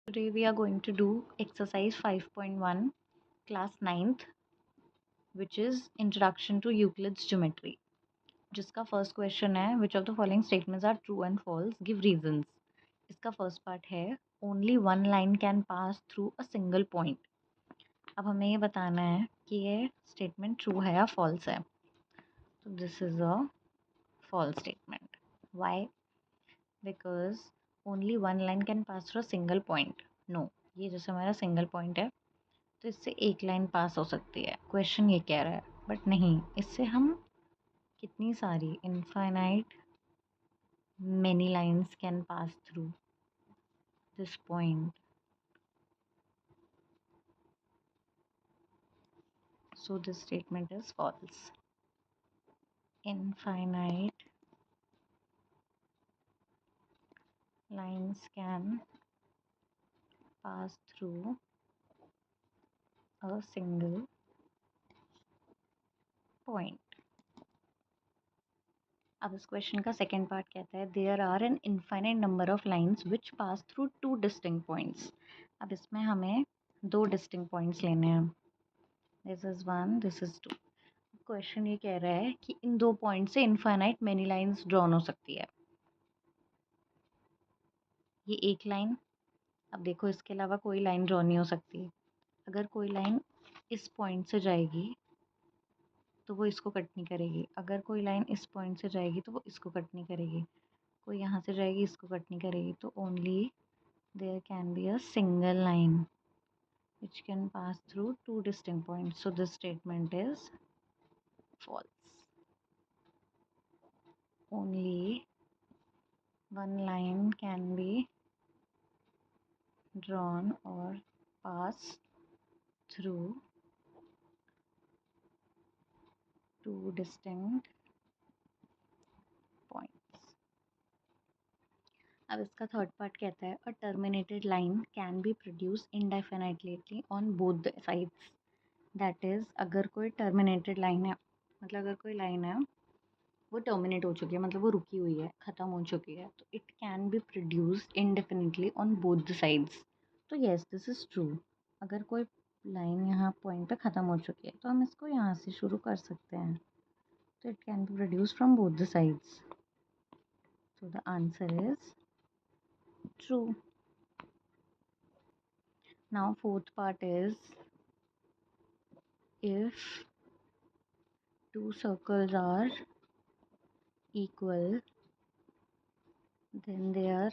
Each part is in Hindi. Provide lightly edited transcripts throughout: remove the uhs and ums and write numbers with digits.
Today we are going to do exercise 5.1 class 9th, which is introduction to Euclid's geometry, जिसका first question है which of the following statements are true and false, give reasons. इसका first part है only one line can pass through a single point. अब हमें ये बताना है कि ये statement true है या false है. So this is a false statement. Why? Because only one line can pass through a single point. No, ये जैसे हमारा single point है तो इससे एक लाइन पास हो सकती है. क्वेश्चन ये कह रहा है, बट नहीं, इससे हम कितनी सारी infinite many lines can pass through this point. So this statement is false. Infinite lines can pass through a single point. अब इस क्वेश्चन का सेकेंड पार्ट कहता है there are an infinite number of lines which pass through two distinct points. अब इसमें हमें दो डिस्टिंक्ट पॉइंट्स लेने हैं. This is 1, this is 2. Question ये कह रहा है कि इन दो पॉइंट से इनफाइनाइट मेनी लाइंस ड्रॉन हो सकती है. ये एक लाइन. अब देखो इसके अलावा कोई लाइन ड्रॉ नहीं हो सकती. अगर कोई लाइन इस पॉइंट से जाएगी तो वो इसको कट नहीं करेगी. अगर कोई लाइन इस पॉइंट से जाएगी तो वो इसको कट नहीं करेगी. कोई यहाँ से जाएगी इसको कट नहीं करेगी. तो only there can be a single line which can pass through two distinct points. So this statement is false. Only one line can be drawn or pass through two distinct points. अब इसका थर्ड पार्ट कहता है a terminated line can be produce indefinitely on both the sides. That is अगर कोई टर्मिनेटेड लाइन है, मतलब अगर कोई लाइन है वो टर्मिनेट हो चुकी है, मतलब वो रुकी हुई है, ख़त्म हो चुकी है, तो it can be produced indefinitely on both the sides. तो येस दिस इज़ ट्रू. अगर कोई लाइन यहाँ पॉइंट पे ख़त्म हो चुकी है तो हम इसको यहाँ से शुरू कर सकते हैं. तो it can be produce from both the sides. So the answer is true. Now fourth part is if two circles are equal then their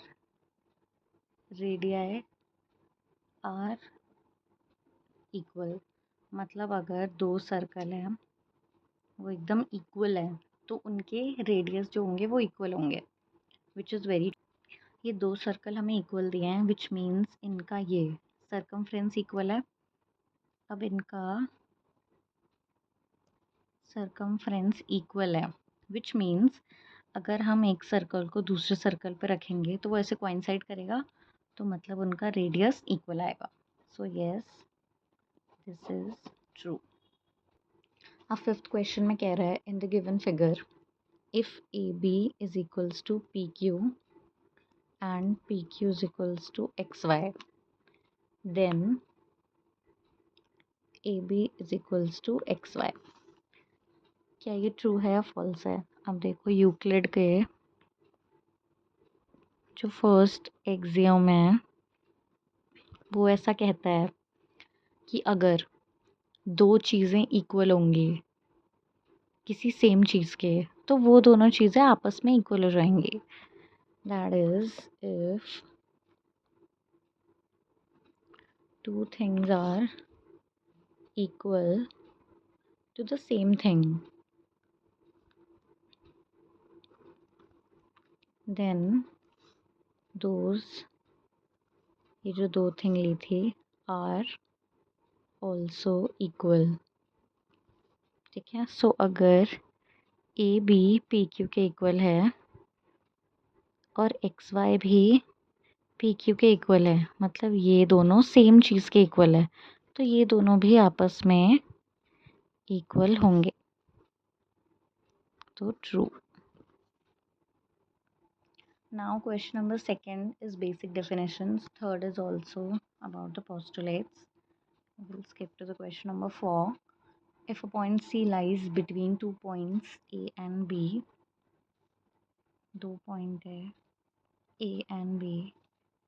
radii are equal. मतलब अगर दो सर्कल हैं वो एकदम इक्वल है तो उनके रेडियस जो होंगे वो इक्वल होंगे, विच इज़ वेरी. ये दो सर्कल हमें इक्वल दिए हैं विच मीन्स इनका ये सर्कमफ्रेंस इक्वल है. अब इनका सर्कमफ्रेंस इक्वल है विच मीन्स अगर हम एक सर्कल को दूसरे सर्कल पर रखेंगे तो वो ऐसे कोइंसाइड करेगा, तो मतलब उनका रेडियस इक्वल आएगा. So yes this is true. अब फिफ्थ क्वेश्चन में कह रहा है in the given figure if AB is equals to PQ and PQ is equals to XY then AB is equals to XY. क्या ये ट्रू है या फॉल्स है? अब देखो यूक्लिड के जो फर्स्ट एक्सियोम है वो ऐसा कहता है कि अगर दो चीज़ें इक्वल होंगी किसी सेम चीज़ के तो वो दोनों चीज़ें आपस में इक्वल हो जाएंगी. That is if two things are equal to the same thing then those ये जो दो थिंग ली थी आर ऑल्सो इक्वल. ठीक है. सो अगर ए बी पी क्यू के इक्वल है और एक्स वाई भी पी क्यू के इक्वल है, मतलब ये दोनों सेम चीज़ के इक्वल है, तो ये दोनों भी आपस में इक्वल होंगे. तो true. Now question number 2 is basic definitions. Third is also about the postulates. We'll skip to the question number 4. If a point C lies between 2 points A and B, 2 point A and B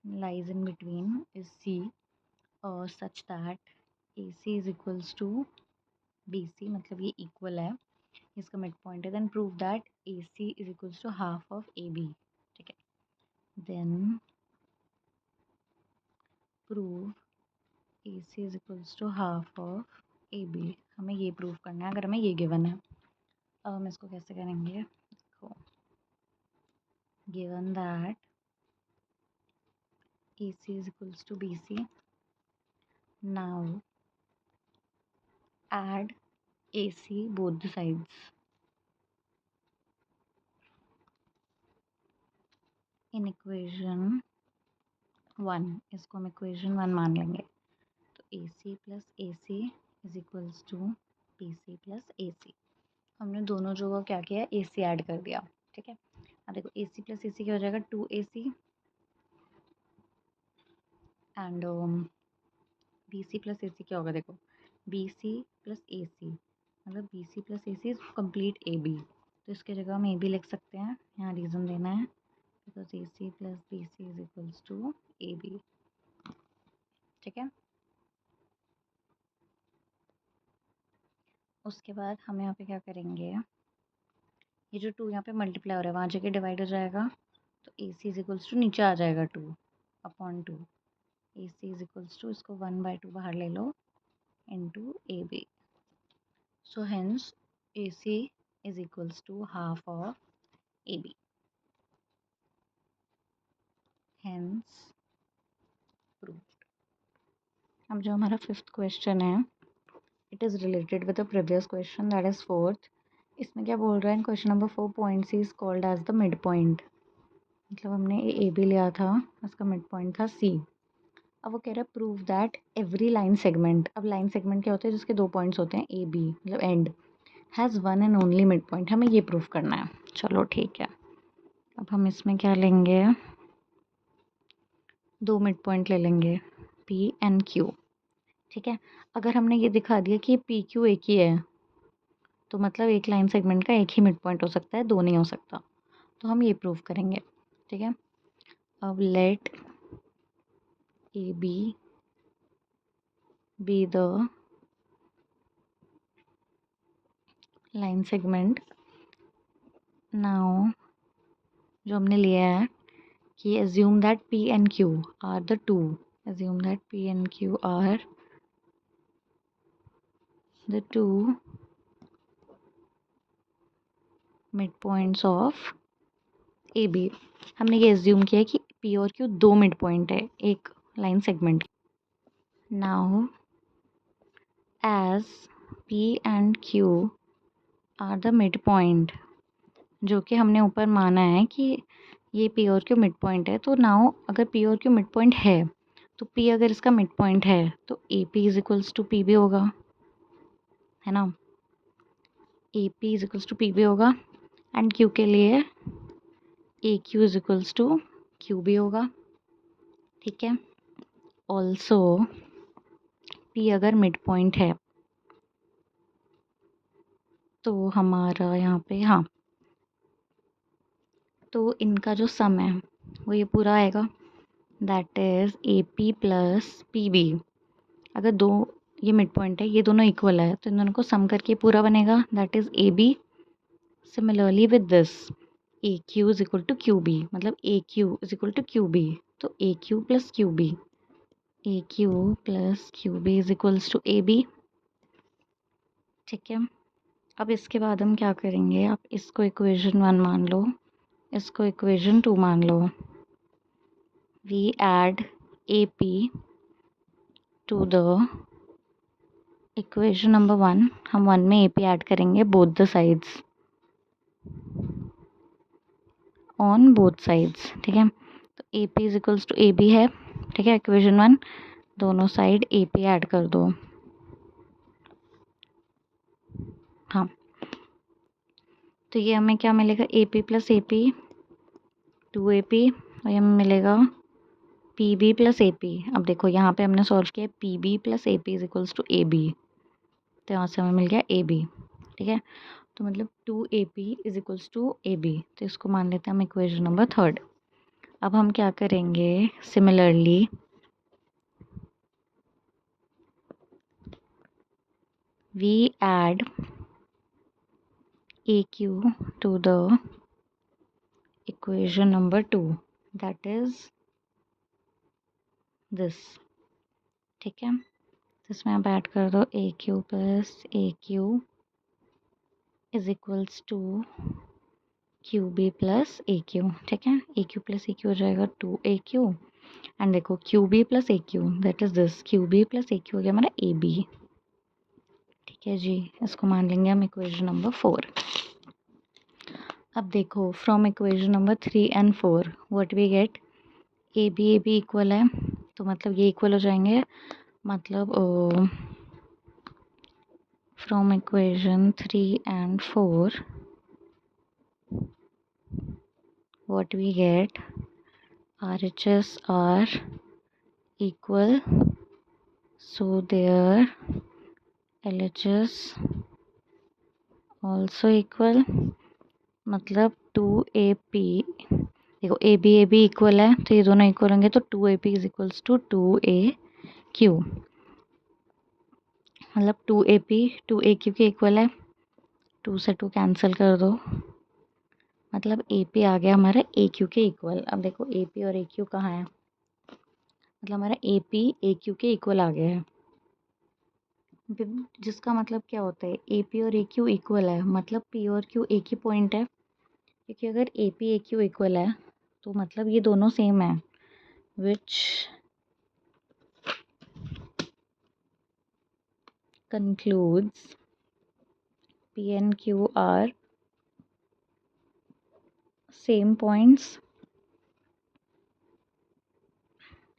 lies in between is C, such that AC is equals to BC, मतलब ये equal है, इसका मिड पॉइंट है, then prove that AC is equals to half of AB. ठीक है, then prove AC is equals to half of AB. हमें ये प्रूव करना है अगर हमें ये गिवन है. अब हम इसको कैसे करेंगे, देखो, given that AC is equals to BC, now add AC both the sides. In equation 1, इसको हम equation 1 मान लेंगे. तो AC plus AC is equals to BC plus AC. हमने दोनों जगह क्या किया, AC ऐड कर दिया. ठीक है, अब देखो AC प्लस AC क्या हो जाएगा, 2AC, and BC plus AC क्या होगा, देखो BC प्लस AC मतलब BC plus AC is complete AB. तो इसके जगह हम AB लिख सकते हैं, यहाँ रीज़न देना है, because AC plus BC is equals to AB. ठीक है, उसके बाद हम यहाँ पे क्या करेंगे, ये जो 2 यहाँ पे मल्टीप्लाई हो रहा है वहाँ जगह डिवाइड हो जाएगा, तो AC इज इक्वल्स टू नीचे आ जाएगा 2/2. AC इज इक्वल्स टू, इसको 1/2 बाहर ले लो, into AB. So hence AC is equals to half of AB. Hence proved. अब जो हमारा 5th क्वेश्चन है, it is related with the previous question, that is 4th. इसमें क्या बोल रहा है, question number 4, point C is called as the mid point. मतलब हमने ए बी लिया था, उसका मिड पॉइंट था सी. अब वो कह रहा है prove that every line segment. अब लाइन सेगमेंट क्या होता है, जिसके 2 पॉइंट्स होते हैं ए बी, मतलब and, has one and only mid point. हमें ये प्रूव करना है. चलो ठीक है, अब हम इसमें क्या लेंगे, 2 मिड पॉइंट ले लेंगे, P एंड Q. ठीक है, अगर हमने ये दिखा दिया कि पी क्यू एक ही है, तो मतलब एक लाइन सेगमेंट का एक ही मिड पॉइंट हो सकता है, 2 नहीं हो सकता. तो हम ये प्रूव करेंगे. ठीक है, अब let A B the line segment. Now जो हमने लिया है कि assume that P and Q are the two, assume that P and Q are the two midpoints of AB. हमने ये assume किया कि P और Q 2 मिड पॉइंट है एक line segment. Now as P and Q are the mid point, जो कि हमने ऊपर माना है कि ये P और Q मिड पॉइंट है, तो नाउ अगर P और Q मिड पॉइंट है, तो P अगर इसका मिड पॉइंट है, तो AP is equals to P भी होगा, है ना. AP is equals to P भी होगा, एंड Q के लिए AQ is equals to Q भी होगा. ठीक है, ऑल्सो P अगर मिड पॉइंट है, तो हमारा यहाँ पे, हाँ, तो इनका जो सम है वो ये पूरा आएगा, that is AP plus PB. अगर दो ये मिड पॉइंट है, ये दोनों इक्वल है, तो इन दोनों को सम करके पूरा बनेगा, that is AB. Similarly with this AQ is equal to QB, मतलब AQ is equal to QB. तो AQ plus QB, AQ plus QB is equals to AB. ठीक है, अब इसके बाद हम क्या करेंगे, आप इसको इक्वेशन 1 मान लो, इसको इक्वेशन 2 मान लो. We add AP to the equation number 1. हम 1 में AP ऐड करेंगे both the sides, on both sides. ठीक है, तो AP is equals to AB है. ठीक है, इक्वेशन 1, दोनों साइड AP ऐड कर दो. हाँ, तो ये हमें क्या मिलेगा, AP प्लस AP 2AP और ये हमें मिलेगा PB प्लस AP। अब देखो यहाँ पे हमने सॉल्व किया PB plus AP is equals to AB, तो यहाँ से हमें मिल गया AB। ठीक है, तो मतलब 2AP is equals to AB, तो इसको मान लेते हैं हम इक्वेशन नंबर 3। अब हम क्या करेंगे, similarly we add AQ to the equation number 2, that is this। ठीक है, तो इसमें आप ऐड कर दो AQ plus AQ is equals to QB plus AQ। ठीक है, AQ प्लस AQ हो जाएगा 2AQ, एंड देखो QB plus AQ that is this, QB plus AQ हो गया हमारा AB। ठीक है जी, इसको मान लेंगे हम इक्वेशन नंबर 4। अब देखो from equation number 3 and 4 what we get, AB equal है, तो मतलब ये इक्वल हो जाएंगे, मतलब from equation 3 and 4 what we get, RHS are equal, so their LHS also equal, मतलब 2AP, देखो AB इक्वल है तो ये दोनों इक्वल होंगे, तो 2AP is equals to 2AQ, मतलब 2AQ के इक्वल है, 2 से 2 कैंसिल कर दो, मतलब AP आ गया हमारा AQ के इक्वल। अब देखो AP और AQ कहाँ है, मतलब हमारा AP AQ के इक्वल आ गया है, जिसका मतलब क्या होता है, AP और AQ इक्वल है मतलब P और Q एक ही पॉइंट है, क्योंकि अगर AP AQ इक्वल है तो मतलब ये दोनों सेम है, which concludes P and Q are same points,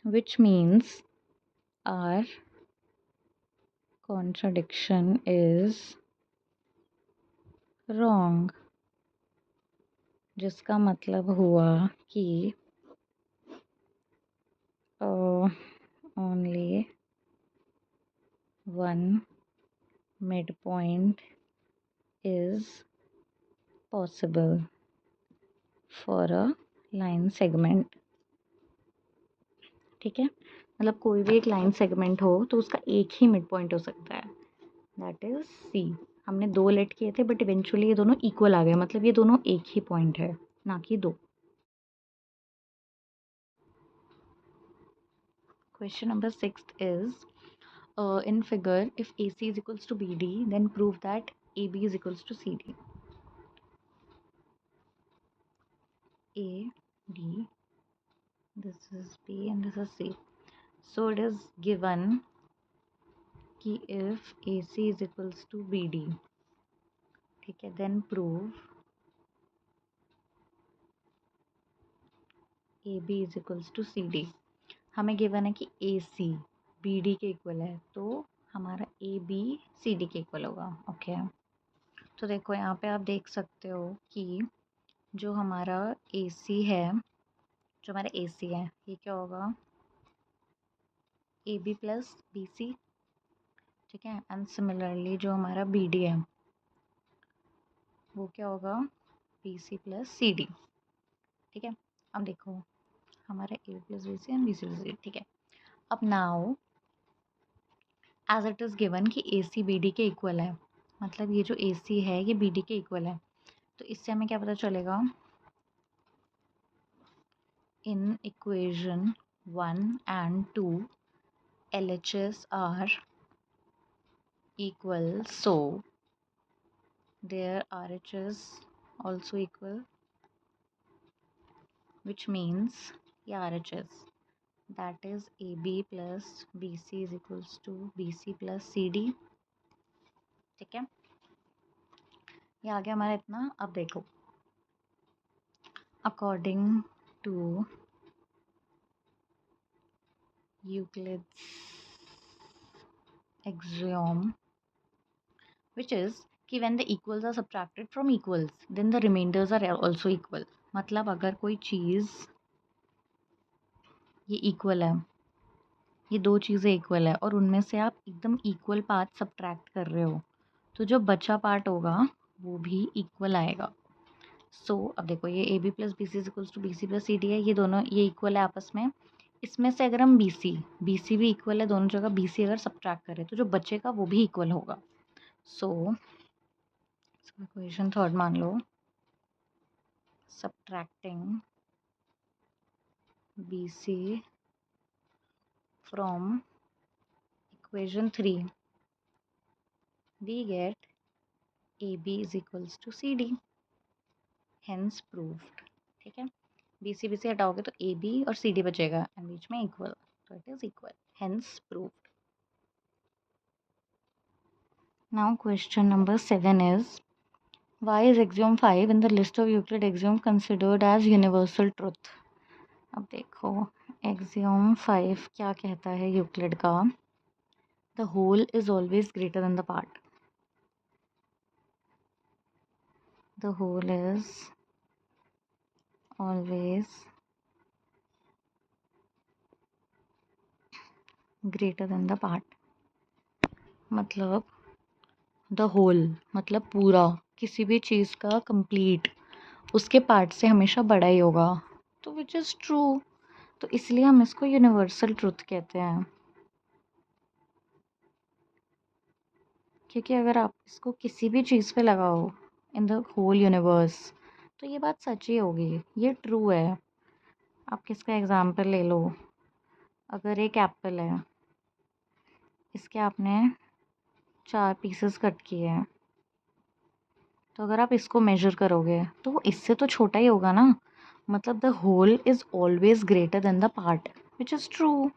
which means our contradiction is wrong, जिसका मतलब हुआ कि only one midpoint is possible for a line segment। ठीक है, मतलब कोई भी एक लाइन सेगमेंट हो तो उसका एक ही मिड पॉइंट हो सकता है, दैट इज C। हमने 2 लेट किए थे बट इवेंचुअली ये दोनों इक्वल आ गए, मतलब ये दोनों एक ही पॉइंट है, ना कि 2। Question number 6 is in figure if AC is equals to BD then prove that AB is equals to CD। AD, this is B and this is C, so it is given कि if AC is equals to BD, ठीक है, then prove AB is equals to CD। हमें गिवन है कि AC BD के इक्वल है, तो हमारा AB CD के इक्वल होगा। ओके, तो देखो यहाँ पे आप देख सकते हो कि जो हमारा AC है, जो हमारा AC है ये क्या होगा, AB प्लस BC। ठीक है, एंड सिमिलरली जो हमारा BD है वो क्या होगा, BC प्लस CD। ठीक है, अब देखो हमारा A plus BC and BC plus CD। ठीक है, अब now as it is given कि AC BD के इक्वल है, मतलब ये जो AC है ये BD के इक्वल है, तो इससे हमें क्या पता चलेगा, in equation 1 and 2 LHS are equal, so their RHS also equal, which means ये RHS that is AB plus BC is equals to BC plus CD। ठीक है, ये आ गया हमारा इतना। अब देखो according to Euclid's axiom, which is कि when the equals are subtracted from equals then the remainders are also equal, मतलब अगर कोई चीज़ ये इक्वल है, ये दो चीज़ें इक्वल है और उनमें से आप एकदम इक्वल पार्ट सब्ट्रैक्ट कर रहे हो, तो जो बचा पार्ट होगा वो भी इक्वल आएगा। अब देखो ये A B plus B C equals to B C plus C D है, ये दोनों ये इक्वल है आपस में। इसमें से अगर हम बी सी भी इक्वल है, दोनों जगह बी सी अगर सब्ट्रैक्ट करें तो जो बचेगा वो भी इक्वल होगा। इक्वेशन थर्ड मान लो, subtracting B C from equation 3 we get AB is equals to CD, hence proved। ठीक है, BC से हटाओगे तो AB और CD बचेगा एंड बीच में इक्वल, तो it is equal, hence proved। Now question number 7 is, why is axiom 5 in the list of Euclid axiom considered as universal truth? अब देखो axiom 5 क्या कहता है यूक्लिड का, the whole is always greater than the part, the whole is always greater than the part। मतलब द होल मतलब पूरा, किसी भी चीज़ का कंप्लीट उसके पार्ट से हमेशा बड़ा ही होगा, तो विच इज़ ट्रू, तो इसलिए हम इसको यूनिवर्सल ट्रुथ कहते हैं। क्योंकि अगर आप इसको किसी भी चीज़ पे लगाओ इन द होल यूनिवर्स तो ये बात सच ही होगी, ये ट्रू है। आप किसका एग्जाम्पल ले लो, अगर एक एप्पल है, इसके आपने 4 पीसेस कट किए हैं, तो अगर आप इसको मेजर करोगे तो वो इससे तो छोटा ही होगा ना, मतलब the whole is always greater than the part, which is true.